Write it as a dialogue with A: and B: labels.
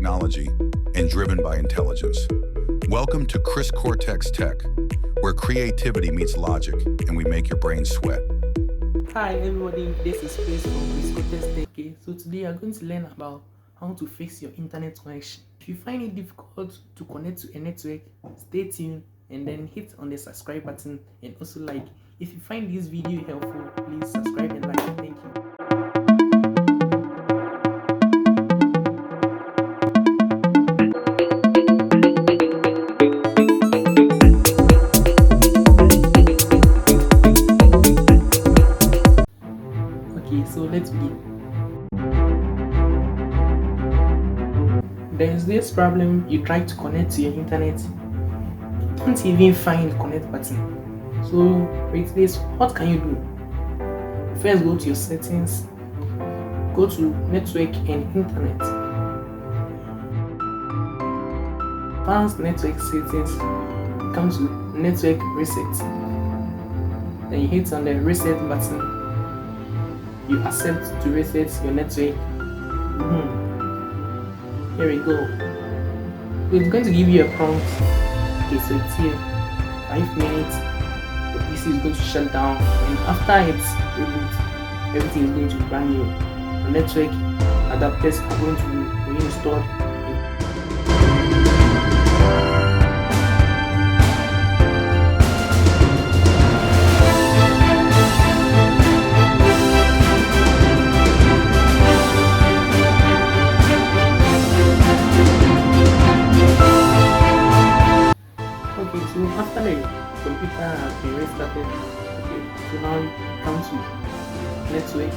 A: technology and driven by intelligence. Welcome to CHRISCORTEX Tech, where creativity meets logic and we make your brain sweat.
B: Hi everybody, this is Chris from CHRISCORTEX Tech. Okay, so today I'm going to learn about how to fix your internet connection. If you find it difficult to connect to a network, stay tuned and then hit on the subscribe button and also like. If you find this video helpful, please subscribe and like. Thank you. Okay, so let's begin. There's this problem: you try to connect to your internet, you don't even find the connect button. So with this, what can you do? First, go to your settings, go to network and internet. Advanced network settings, come to network reset. Then you hit on the reset button. You accept to reset your network. Here we go. So it's going to give you a prompt. Okay, so it's here. 5 minutes. The PC is going to shut down, and after it's reboot, everything is going to be brand new. The network adapters are going to be reinstalled. Okay, so after the computer has been restarted, okay, so now you come to network